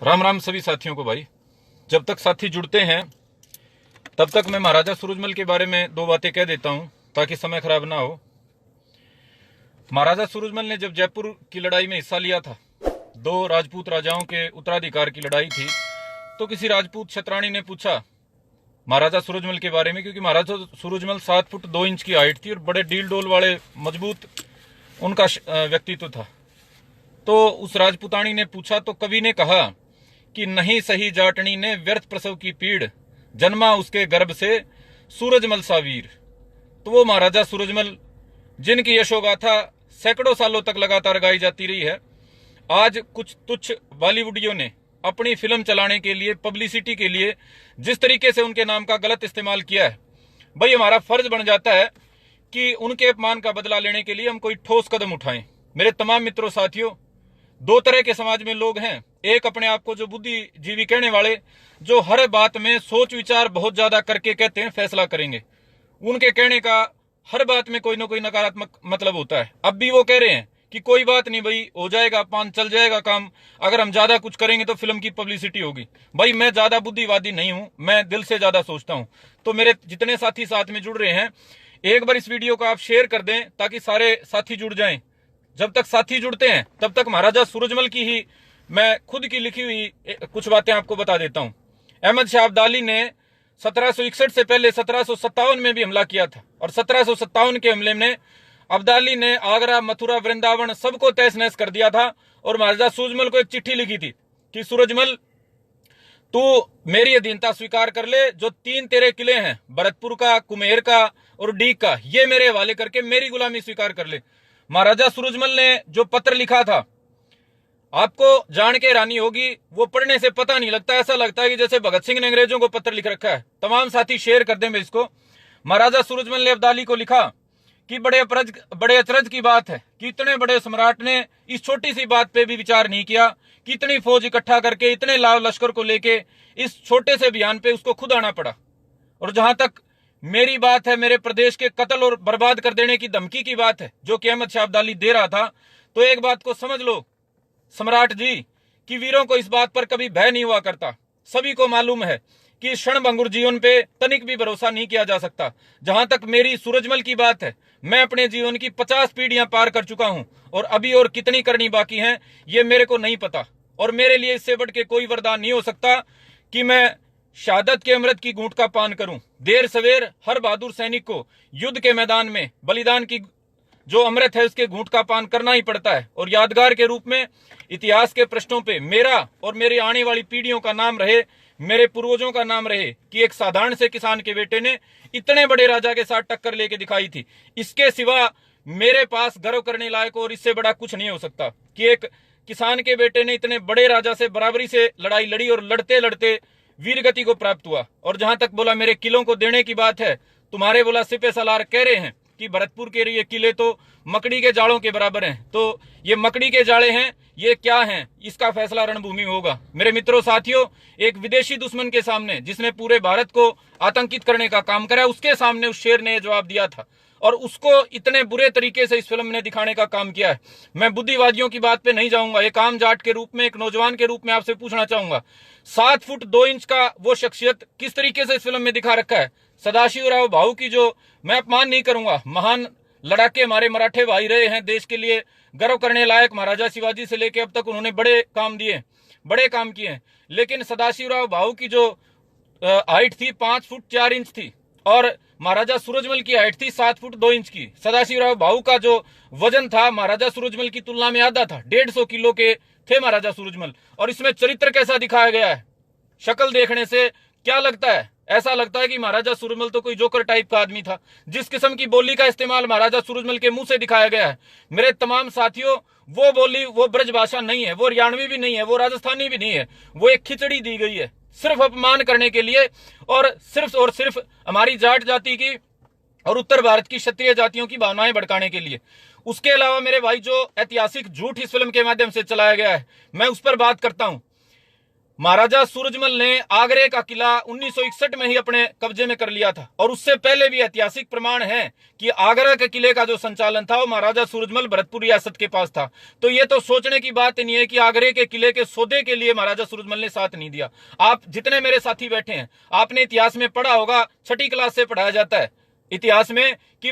राम राम सभी साथियों को। भाई, जब तक साथी जुड़ते हैं तब तक मैं महाराजा सूरजमल के बारे में दो बातें कह देता हूं ताकि समय खराब ना हो। महाराजा सूरजमल ने जब जयपुर की लड़ाई में हिस्सा लिया था, दो राजपूत राजाओं के उत्तराधिकार की लड़ाई थी, तो किसी राजपूत क्षत्राणी ने पूछा महाराजा सूरजमल के बारे में, क्योंकि महाराजा सूरजमल 7 फुट 2 इंच की हाइट थी और बड़े डील डोल वाले मजबूत उनका व्यक्तित्व था। तो उस राजपुतानी ने पूछा तो कवि ने कहा कि नहीं सही जाटनी ने व्यर्थ प्रसव की पीड़, जन्मा उसके गर्भ से सूरजमल सा वीर। तो वो महाराजा सूरजमल जिनकी यशोगाथा सैकड़ों सालों तक लगातार गाई जाती रही है, आज कुछ तुच्छ बॉलीवुडियों ने अपनी फिल्म चलाने के लिए, पब्लिसिटी के लिए जिस तरीके से उनके नाम का गलत इस्तेमाल किया है, भाई हमारा फर्ज बन जाता है कि उनके अपमान का बदला लेने के लिए हम कोई ठोस कदम उठाएं। मेरे तमाम मित्रों साथियों, दो तरह के समाज में लोग हैं। एक अपने आप को जो बुद्धिजीवी कहने वाले, जो हर बात में सोच विचार बहुत ज्यादा करके कहते हैं फैसला करेंगे। उनके कहने का हर बात में कोई ना कोई नकारात्मक मतलब होता है। अब भी वो कह रहे हैं कि कोई बात नहीं भाई, हो जाएगा, पान चल जाएगा काम, अगर हम ज्यादा कुछ करेंगे तो फिल्म की पब्लिसिटी होगी। भाई मैं ज्यादा बुद्धिवादी नहीं हूं, मैं दिल से ज्यादा सोचता हूं। तो मेरे जितने साथी साथ में जुड़ रहे हैं, एक बार इस वीडियो को आप शेयर कर दें ताकि सारे साथी जुड़ जाएं। जब तक साथी जुड़ते हैं तब तक महाराजा सूरजमल की ही मैं खुद की लिखी हुई कुछ बातें आपको बता देता हूं। अहमद शाह अब्दाली ने 1761 से पहले 1757 में भी हमला किया था, और 1757 के हमले में अब्दाली ने आगरा, मथुरा, वृंदावन सबको तहस नहस कर दिया था। और महाराजा सूरजमल को एक चिट्ठी लिखी थी कि सूरजमल, तू मेरी अधीनता स्वीकार कर ले, जो 3 तेरे किले हैं, भरतपुर का, कुम्हेर का और डीग का, ये मेरे हवाले करके मेरी गुलामी स्वीकार कर ले। महाराजा सूरजमल ने जो पत्र लिखा था, आपको जान के हैरानी होगी, वो पढ़ने से पता नहीं लगता, ऐसा लगता है कि जैसे भगत सिंह ने अंग्रेजों को पत्र लिख रखा है। तमाम साथी शेयर कर दें मैं इसको। महाराजा सूरजमल ने अब्दाली को लिखा कि बड़े अचरज की बात है कि इतने बड़े सम्राट ने इस छोटी सी बात पे भी विचार नहीं किया कि इतनी फौज इकट्ठा करके, इतने लाव लश्कर को लेके इस छोटे से अभियान पे उसको खुद आना पड़ा। और जहां तक मेरी बात है, मेरे प्रदेश के कत्ल और बर्बाद कर देने की धमकी की बात है जो कि अहमद शाह अब्दाली दे रहा था, तो एक बात को समझ लो सम्राट जी कि वीरों को इस बात पर कभी भय नहीं हुआ करता। सभी को मालूम है कि क्षणभंगुर जीवन पे तनिक भी भरोसा नहीं किया जा सकता। जहां तक मेरी सूरजमल की बात है, मैं अपने जीवन की 50 पीढ़ियां पार कर चुका हूं और अभी और कितनी करनी बाकी हैं ये मेरे को नहीं पता। और मेरे लिए इससे बढ़ के कोई वरदान नहीं हो सकता कि मैं शहादत के अमृत की घूंट का पान करूं। देर सवेर हर बहादुर सैनिक को युद्ध के मैदान में बलिदान की जो अमृत है उसके घूंट का पान करना ही पड़ता है। और यादगार के रूप में इतिहास के पृष्ठों पे मेरा और मेरी आने वाली पीढ़ियों का नाम रहे, मेरे पूर्वजों का नाम रहे कि एक साधारण से किसान के बेटे ने इतने बड़े राजा के साथ टक्कर लेके दिखाई थी। इसके सिवा मेरे पास गर्व करने लायक और इससे बड़ा कुछ नहीं हो सकता कि एक किसान के बेटे ने इतने बड़े राजा से बराबरी से लड़ाई लड़ी और लड़ते लड़ते वीरगति को प्राप्त हुआ। और जहां तक बोला मेरे किलों को देने की बात है, तुम्हारे बोला सिपह सलार कह रहे हैं कि भरतपुर के ये किले तो मकड़ी के जालों के बराबर हैं, तो ये मकड़ी के जाले हैं, ये क्या हैं, इसका फैसला रणभूमि होगा। मेरे मित्रों साथियों, एक विदेशी दुश्मन के सामने जिसने पूरे भारत को आतंकित करने का काम करा, उसके सामने उस शेर ने जवाब दिया था और उसको इतने बुरे तरीके से इस फिल्म ने दिखाने का काम किया है। मैं बुद्धिवादियों की बात पे नहीं जाऊंगा, एक आम जाट के रूप में, एक नौजवान के रूप में आपसे पूछना चाहूंगा, 7 फुट 2 इंच का वो शख्सियत किस तरीके से इस फिल्म में दिखा रखा है। सदाशिवराव भाऊ की, जो मैं अपमान नहीं करूंगा, महान लड़ाके हमारे मराठे भाई रहे हैं, देश के लिए गर्व करने लायक, महाराजा शिवाजी से लेकर अब तक उन्होंने बड़े काम किए, लेकिन सदाशिवराव भाऊ की जो हाइट थी 5 फुट 4 इंच थी और महाराजा सूरजमल की हाइट थी 7 फुट 2 इंच की। सदाशिवराव भाऊ का जो वजन था महाराजा सूरजमल की तुलना में आधा था, 150 किलो के थे महाराजा सूरजमल। और इसमें चरित्र कैसा दिखाया गया है, शक्ल देखने से क्या लगता है, ऐसा लगता है कि महाराजा सूरजमल तो कोई जोकर टाइप का आदमी था। जिस किस्म की बोली का इस्तेमाल महाराजा सूरजमल के मुंह से दिखाया गया है, मेरे तमाम साथियों, वो बोली, वो ब्रज भाषा नहीं है, वो हरियाणवी भी नहीं है, वो राजस्थानी भी नहीं है, वो एक खिचड़ी दी गई है सिर्फ अपमान करने के लिए और सिर्फ हमारी जाट जाति की और उत्तर भारत की क्षत्रिय जातियों की भावनाएं भड़काने के लिए। उसके अलावा मेरे भाई, जो ऐतिहासिक झूठ इस फिल्म के माध्यम से चलाया गया है, मैं उस पर बात करता हूं। महाराजा सूरजमल ने आगरे का किला 1961 में ही अपने कब्जे में कर लिया था, और उससे पहले भी ऐतिहासिक प्रमाण है कि आगरा के किले का जो संचालन था वो महाराजा सूरजमल भरतपुर रियासत के पास था। तो ये तो सोचने की बात नहीं है कि आगरे के किले के सौदे के लिए महाराजा सूरजमल ने साथ नहीं दिया। आप जितने मेरे साथी बैठे हैं, आपने इतिहास में पढ़ा होगा, छठी क्लास से पढ़ाया जाता है इतिहास में कि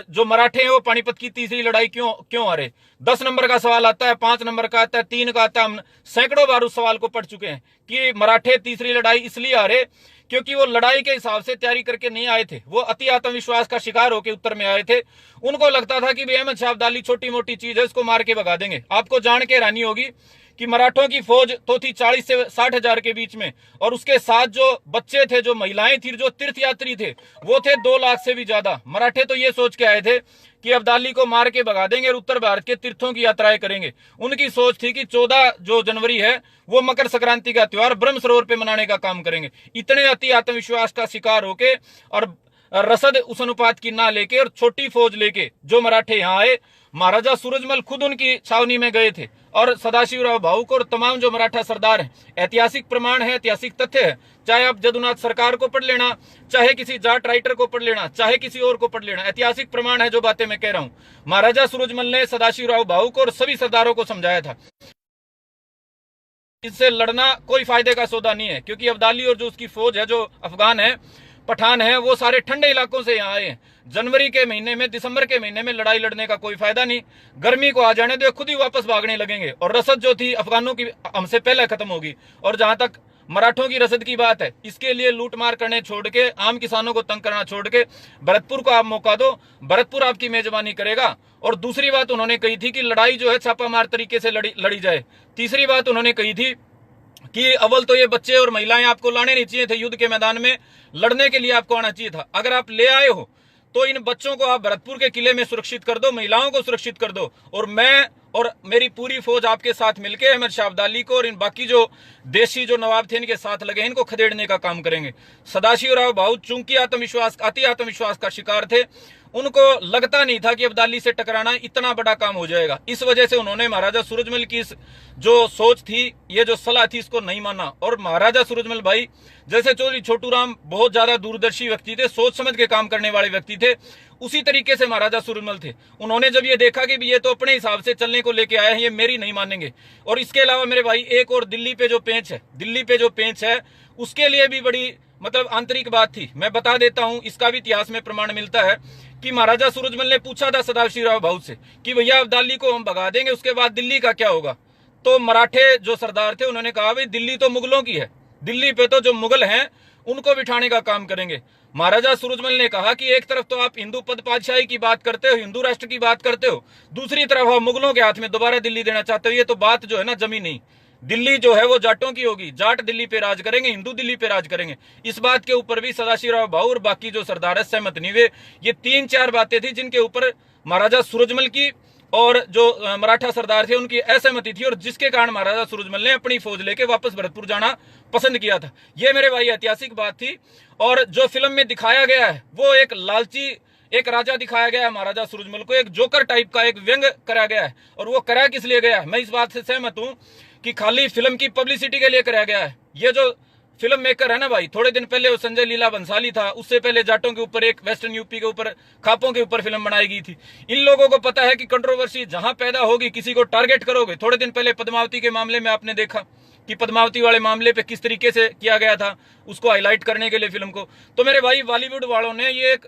जो मराठे हैं वो पानीपत की तीसरी लड़ाई क्यों हारे। 10 नंबर का सवाल आता है, 5 नंबर का आता है, 3 का आता है। हम सैकड़ों बार उस सवाल को पढ़ चुके हैं कि मराठे तीसरी लड़ाई इसलिए हारे क्योंकि वो लड़ाई के हिसाब से तैयारी करके नहीं आए थे, वो अति आत्मविश्वास का शिकार होकर उत्तर में आए थे। उनको लगता था कि अहमद शाह अब्दाली छोटी मोटी चीज है, इसको मार के भगा देंगे। आपको जान के हैरानी होगी कि मराठों की फौज तो थी 40 से 60 हजार के बीच में, और उसके साथ जो बच्चे थे, जो महिलाएं थी, जो तीर्थयात्री थे, वो थे 2 लाख से भी ज्यादा। मराठे तो ये सोच के आए थे कि अब्दाली को मार के भगा देंगे और उत्तर भारत के तीर्थों की यात्राएं करेंगे। उनकी सोच थी कि 14 जो जनवरी है वो मकर संक्रांति का त्योहार ब्रह्म सरोवर पे मनाने का काम करेंगे। इतने अति आत्मविश्वास का शिकार होके और रसद उस अनुपात की ना लेके और छोटी फौज लेके जो मराठे यहाँ आए, महाराजा सूरजमल खुद उनकी छावनी में गए थे, और सदाशिवराव भावुक और तमाम जो मराठा सरदार हैं, ऐतिहासिक प्रमाण है, ऐतिहासिक तथ्य है। चाहे आप जदुनाथ सरकार को पढ़ लेना, चाहे किसी जाट राइटर को पढ़ लेना, चाहे किसी और को पढ़ लेना, ऐतिहासिक प्रमाण है जो बातें मैं कह रहा हूं। महाराजा सूरजमल ने सदाशिवराव भावुक और सभी सरदारों को समझाया था इससे लड़ना कोई फायदे का सौदा नहीं है, क्योंकि अब्दाली और जो उसकी फौज है, जो अफगान है, पठान है, वो सारे ठंडे इलाकों से यहाँ आए हैं। जनवरी के महीने में, दिसंबर के महीने में लड़ाई लड़ने का कोई फायदा नहीं। गर्मी को आ जाने दो, खुद ही वापस भागने लगेंगे, और रसद जो थी अफगानों की हमसे पहले खत्म होगी। और जहां तक मराठों की रसद की बात है, इसके लिए लूटमार करने छोड़ के, आम किसानों को तंग करना छोड़ के भरतपुर को आप मौका दो, भरतपुर आपकी मेजबानी करेगा। और दूसरी बात उन्होंने कही थी कि लड़ाई जो है छापामार तरीके से लड़ी जाए। तीसरी बात उन्होंने कही थी कि अव्वल तो ये बच्चे और महिलाएं आपको लाने नहीं चाहिए थे युद्ध के मैदान में, लड़ने के लिए आपको आना चाहिए था। अगर आप ले आए हो तो इन बच्चों को आप भरतपुर के किले में सुरक्षित कर दो, महिलाओं को सुरक्षित कर दो, और मैं और मेरी पूरी फौज आपके साथ मिलकर अहमद शाह अब्दाली को और इन बाकी जो देशी जो नवाब थे इनके साथ लगे, इनको खदेड़ने का काम करेंगे। सदाशिवराव भाऊ चूंकि अति आत्मविश्वास का शिकार थे, उनको लगता नहीं था कि अब्दाली से टकराना इतना बड़ा काम हो जाएगा। इस वजह से उन्होंने महाराजा सूरजमल की जो सोच थी, ये जो सलाह थी, इसको नहीं माना। और महाराजा सूरजमल भाई जैसे चौधरी छोटू राम बहुत ज्यादा दूरदर्शी व्यक्ति थे, सोच समझ के काम करने वाले व्यक्ति थे, उसी तरीके से महाराजा सूरजमल थे। उन्होंने जब ये देखा कि ये तो अपने हिसाब से चलने को लेके आए हैं, ये मेरी नहीं मानेंगे। और इसके अलावा मेरे भाई एक और दिल्ली पे जो पेंच है उसके लिए भी बड़ी मतलब आंतरिक बात थी। मैं बता देता हूं, इसका भी इतिहास में प्रमाण मिलता है कि महाराजा सूरजमल ने पूछा था सदाशिवराव भाऊ से कि भैया अब्दाली को हम भगा देंगे, उसके बाद दिल्ली का क्या होगा। तो मराठे जो सरदार थे उन्होंने कहा भाई दिल्ली तो मुगलों की है, दिल्ली पे तो जो मुगल हैं उनको बिठाने का काम करेंगे। महाराजा सूरजमल ने कहा कि एक तरफ तो आप हिंदू पद पातशाही की बात करते हो, हिंदू राष्ट्र की बात करते हो, दूसरी तरफ आप मुगलों के हाथ में दोबारा दिल्ली देना चाहते हो। ये तो बात जो है ना जमी नहीं। दिल्ली जो है वो जाटों की होगी, जाट दिल्ली पे राज करेंगे, हिंदू दिल्ली पे राज करेंगे। इस बात के ऊपर भी सदाशिवराव भाऊ और बाकी जो सरदार है सहमत नहीं हुए। ये 3-4 बातें थी जिनके ऊपर महाराजा सूरजमल की और जो मराठा सरदार थे उनकी असहमति थी, और जिसके कारण महाराजा सूरजमल ने अपनी फौज लेके वापस भरतपुर जाना पसंद किया था। ये मेरे भाई ऐतिहासिक बात थी। और जो फिल्म में दिखाया गया है वो एक लालची एक राजा दिखाया गया है महाराजा सूरजमल को, एक जोकर टाइप का एक व्यंग करा गया है। और वो करा किस लिए गया है, मैं इस बात से सहमत हूं कि खाली फिल्म की पब्लिसिटी के लिए कराया गया है। ये जो फिल्म मेकर है ना भाई, थोड़े दिन पहले वो संजय लीला बंसाली था, उससे पहले जाटों के ऊपर एक वेस्टर्न यूपी के ऊपर खापों के ऊपर फिल्म बनाई गई थी। इन लोगों को पता है कि कंट्रोवर्सी जहां पैदा होगी किसी को टारगेट करोगे। थोड़े दिन पहले पद्मावती के मामले में आपने देखा कि पद्मावती वाले मामले पे किस तरीके से किया गया था, उसको हाईलाइट करने के लिए फिल्म को। तो मेरे भाई बॉलीवुड वालों ने ये एक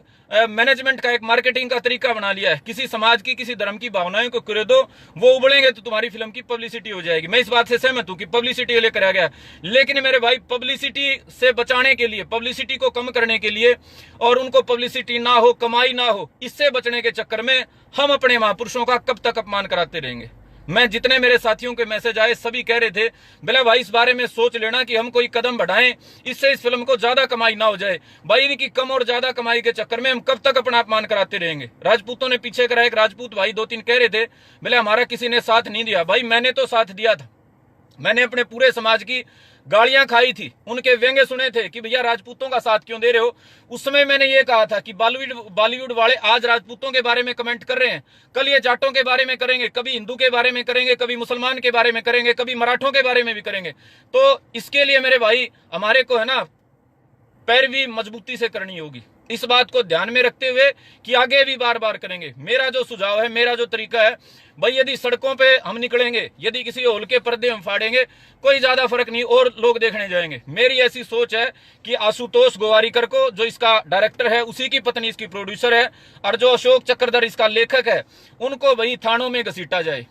मैनेजमेंट का एक मार्केटिंग का तरीका बना लिया है। किसी समाज की किसी धर्म की भावनाओं को करे दो, वो उबड़ेंगे तो तुम्हारी फिल्म की पब्लिसिटी हो जाएगी। मैं इस बात से सहमत हूं कि पब्लिसिटी के लिए कराया गया, लेकिन मेरे भाई पब्लिसिटी से बचाने के लिए, पब्लिसिटी को कम करने के लिए और उनको पब्लिसिटी ना हो, कमाई ना हो, इससे बचने के चक्कर में हम अपने महापुरुषों का कब तक अपमान कराते रहेंगे। मैं जितने मेरे साथियों के मैसेज आए सभी कह रहे थे बोला भाई इस बारे में सोच लेना कि हम कोई कदम बढ़ाएं, इससे इस फिल्म को ज्यादा कमाई ना हो जाए। भाई इनकी कम और ज्यादा कमाई के चक्कर में हम कब तक अपना अपमान कराते रहेंगे। राजपूतों ने पीछे करा, एक राजपूत भाई 2-3 कह रहे थे बोले हमारा किसी ने साथ नहीं दिया। भाई मैंने तो साथ दिया था, मैंने अपने पूरे समाज की गालियां खाई थी, उनके व्यंग्य सुने थे कि भैया राजपूतों का साथ क्यों दे रहे हो। उस समय मैंने ये कहा था कि बॉलीवुड वाले आज राजपूतों के बारे में कमेंट कर रहे हैं, कल ये जाटों के बारे में करेंगे, कभी हिंदू के बारे में करेंगे, कभी मुसलमान के बारे में करेंगे, कभी मराठों के बारे में भी करेंगे। तो इसके लिए मेरे भाई हमारे को है ना पैरवी मजबूती से करनी होगी। इस बात को ध्यान में रखते हुए कि आगे भी बार बार करेंगे। मेरा जो सुझाव है, मेरा जो तरीका है भाई, यदि सड़कों पे हम निकलेंगे, यदि किसी हॉल के पर्दे हम फाड़ेंगे, कोई ज्यादा फर्क नहीं और लोग देखने जाएंगे। मेरी ऐसी सोच है कि आशुतोष गोवारीकर को, जो इसका डायरेक्टर है, उसी की पत्नी इसकी प्रोड्यूसर है, और जो अशोक चक्रधर इसका लेखक है, उनको भाई थानों में घसीटा जाए,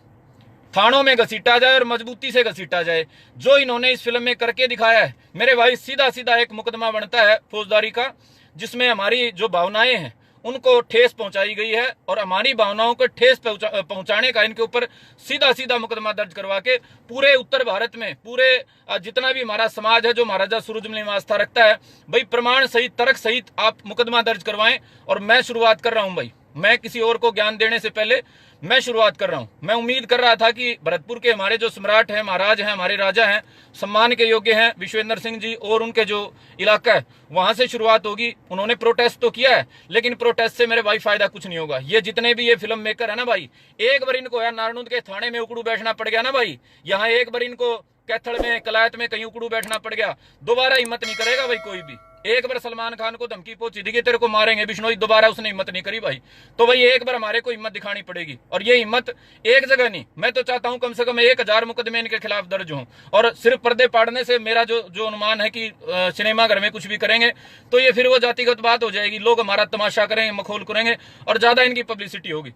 थानों में घसीटा जाए और मजबूती से घसीटा जाए। जो इन्होंने इस फिल्म में करके दिखाया है मेरे भाई, सीधा सीधा एक मुकदमा बनता है फौजदारी का, जिसमें हमारी जो भावनाएं हैं उनको ठेस पहुंचाई गई है, और हमारी भावनाओं को ठेस पहुंचाने का इनके ऊपर सीधा सीधा मुकदमा दर्ज करवा के पूरे उत्तर भारत में, पूरे जितना भी हमारा समाज है जो महाराजा सूरजमल में आस्था रखता है, भाई प्रमाण सहित, तर्क सहित आप मुकदमा दर्ज करवाएं। और मैं शुरुआत कर रहा हूं भाई, मैं किसी और को ज्ञान देने से पहले मैं शुरुआत कर रहा हूं। मैं उम्मीद कर रहा था कि भरतपुर के हमारे जो सम्राट हैं, महाराज हैं, हमारे राजा हैं, सम्मान के योग्य हैं, विश्वेंद्र सिंह जी, और उनके जो इलाका है वहां से शुरुआत होगी। उन्होंने प्रोटेस्ट तो किया है, लेकिन प्रोटेस्ट से मेरे भाई फायदा कुछ नहीं होगा। ये जितने भी ये फिल्म मेकर है ना भाई, एक बार इनको यार नारनूद के थाने में उकड़ू बैठना पड़ गया ना भाई, यहाँ एक बार इनको कैथल में, कलायत में कहीं उकड़ू बैठना पड़ गया, दोबारा हिम्मत नहीं करेगा भाई कोई भी। एक बार सलमान खान को धमकी पहुंची थी कि तेरे को मारेंगे बिश्नोई, दोबारा उसने हिम्मत नहीं करी भाई। तो भाई एक बार हमारे को हिम्मत दिखानी पड़ेगी, और ये हिम्मत एक जगह नहीं, मैं तो चाहता हूं कम से कम 1000 मुकदमे इनके खिलाफ दर्ज हों। और सिर्फ पर्दे पाड़ने से मेरा जो अनुमान है कि सिनेमा घर में कुछ भी करेंगे तो ये फिर वो जातिगत बात हो जाएगी, लोग हमारा तमाशा करेंगे, मखौल करेंगे, और ज्यादा इनकी पब्लिसिटी होगी।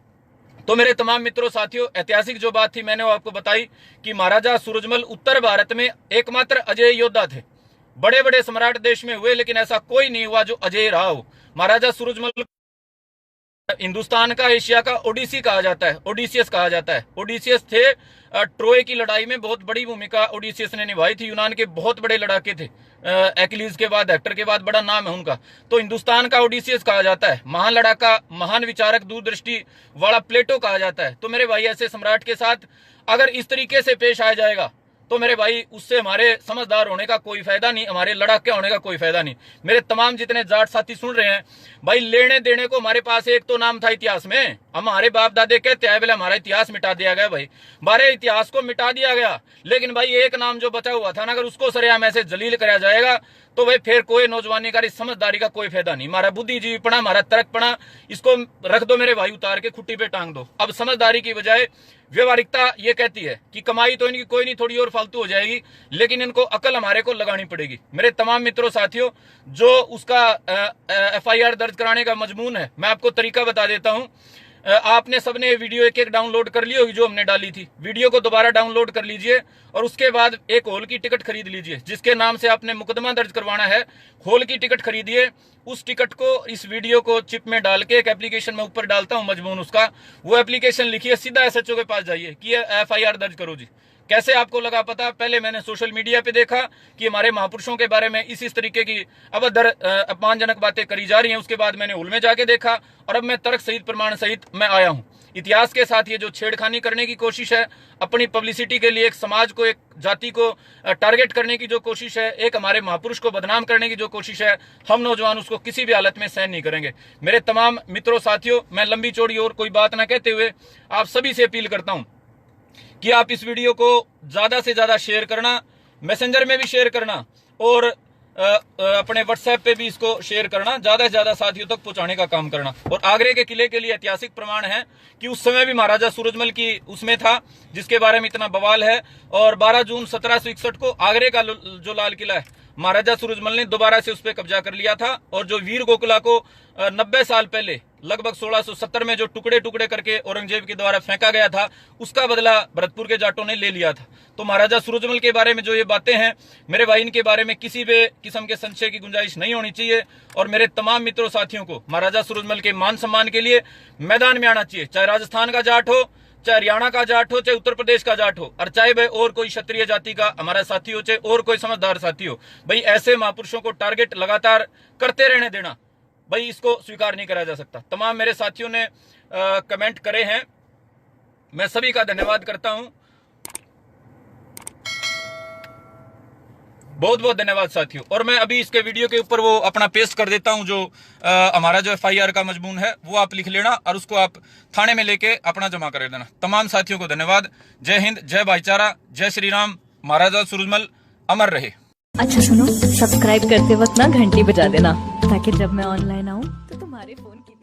तो मेरे तमाम मित्रों, साथियों, ऐतिहासिक जो बात थी मैंने वो आपको बताई कि महाराजा सूरजमल उत्तर भारत में एकमात्र अजय योद्धा थे। बड़े बड़े सम्राट देश में हुए, लेकिन ऐसा कोई नहीं हुआ जो अजय रहा हो। महाराजा सूरजमल हिंदुस्तान का, एशिया का ओडिसी कहा जाता है, ओडिसियस कहा जाता है। ओडिसियस थे ट्रोय की लड़ाई में बहुत बड़ी भूमिका ओडिसियस ने निभाई थी। यूनान के बहुत बड़े लड़ाके थे, एक्लीज के बाद, हेक्टर के बाद बड़ा नाम है उनका। तो हिंदुस्तान का ओडिसियस कहा जाता है। महान लड़ाका, महान विचारक, दूरदृष्टि वाला प्लेटो कहा जाता है। तो मेरे भाई ऐसे सम्राट के साथ अगर इस तरीके से पेश आया जाएगा तो मेरे भाई उससे हमारे समझदार होने का कोई फायदा नहीं, हमारे लड़ाके होने का कोई फायदा नहीं। मेरे तमाम जितने जाट साथी सुन रहे हैं भाई, लेने देने को हमारे पास एक तो नाम था इतिहास में, हमारे बाप दादे कहते हैं बोले हमारा इतिहास मिटा दिया गया भाई, हमारे इतिहास को मिटा दिया गया। लेकिन भाई एक नाम जो बचा हुआ था ना, अगर उसको सरेआम ऐसे जलील कराया जाएगा तो भाई फिर कोई नौजवानी का, समझदारी का कोई फायदा नहीं। हमारा बुद्धिजीवीपना, हमारा तर्कपना, इसको रख दो मेरे भाई, उतार के खुट्टी पे टांग दो। अब समझदारी की बजाय व्यवहारिकता ये कहती है कि कमाई तो इनकी कोई नहीं, थोड़ी और फालतू हो जाएगी, लेकिन इनको अकल हमारे को लगानी पड़ेगी। मेरे तमाम मित्रों, साथियों, जो उसका FIR दर्ज कराने का मजमून है, मैं आपको तरीका बता देता हूं। आपने सबने वीडियो एक एक डाउनलोड कर ली होगी जो हमने डाली थी। वीडियो को दोबारा डाउनलोड कर लीजिए और उसके बाद एक हॉल की टिकट खरीद लीजिए, जिसके नाम से आपने मुकदमा दर्ज करवाना है। हॉल की टिकट खरीदिए, उस टिकट को, इस वीडियो को चिप में डाल के एक एप्लीकेशन में ऊपर डालता हूं मजमून उसका, वो एप्लीकेशन लिखिए, सीधा SHO के पास जाइए कि FIR दर्ज करो जी। कैसे आपको लगा पता? पहले मैंने सोशल मीडिया पे देखा कि हमारे महापुरुषों के बारे में इस तरीके की अभद्र, अपमानजनक बातें करी जा रही हैं। उसके बाद मैंने हॉल में जाके देखा और अब मैं तर्क सहित, प्रमाण सहित मैं आया हूं। इतिहास के साथ ये जो छेड़खानी करने की कोशिश है, अपनी पब्लिसिटी के लिए, एक समाज को, एक जाति को टारगेट करने की जो कोशिश है, एक हमारे महापुरुष को बदनाम करने की जो कोशिश है, हम नौजवान उसको किसी भी हालत में सहन नहीं करेंगे। मेरे तमाम मित्रों, साथियों, मैं लंबी चौड़ी और कोई बात ना कहते हुए आप सभी से अपील करता हूं कि आप इस वीडियो को ज्यादा से ज्यादा शेयर करना, मैसेंजर में भी शेयर करना, और अपने व्हाट्सएप पे भी इसको शेयर करना, ज्यादा से ज्यादा साथियों तक पहुंचाने का काम करना। और आगरे के किले के लिए ऐतिहासिक प्रमाण है कि उस समय भी महाराजा सूरजमल की उसमें था, जिसके बारे में इतना बवाल है। और 12 जून 1761 को आगरे का जो लाल किला है, महाराजा सूरजमल ने दोबारा से उस पर कब्जा कर लिया था। और जो वीर गोकुला को 90 साल पहले, लगभग 1670 में जो टुकड़े टुकड़े करके औरंगजेब के द्वारा फेंका गया था, उसका बदला भरतपुर के जाटों ने ले लिया था। तो महाराजा सूरजमल के बारे में जो ये बातें हैं मेरे भाई, इनके बारे में किसी भी किस्म के संशय की गुंजाइश नहीं होनी चाहिए। और मेरे तमाम मित्रों, साथियों को महाराजा सूरजमल के मान सम्मान के लिए मैदान में आना चाहिए, चाहे राजस्थान का जाट हो, चाहे हरियाणा का जाट हो, चाहे उत्तर प्रदेश का जाट हो, और चाहे भाई और कोई क्षत्रिय जाति का हमारा साथी हो, चाहे और कोई समझदार साथी हो। भाई ऐसे महापुरुषों को टारगेट लगातार करते रहने देना भाई, इसको स्वीकार नहीं करा जा सकता। तमाम मेरे साथियों ने कमेंट करे हैं, मैं सभी का धन्यवाद करता हूं। बहुत बहुत धन्यवाद साथियों। और मैं अभी इसके वीडियो के ऊपर वो अपना पेस्ट कर देता हूं, जो हमारा जो FIR का मजमून है वो आप लिख लेना और उसको आप थाने में लेके अपना जमा कर देना। तमाम साथियों को धन्यवाद। जय हिंद, जय भाईचारा, जय श्री राम। महाराजा सूरजमल अमर रहे। अच्छा सुनो, सब्सक्राइब करते वक्त ना घंटी बजा देना, ताकि जब मैं ऑनलाइन आऊँ तो तुम्हारे फोन की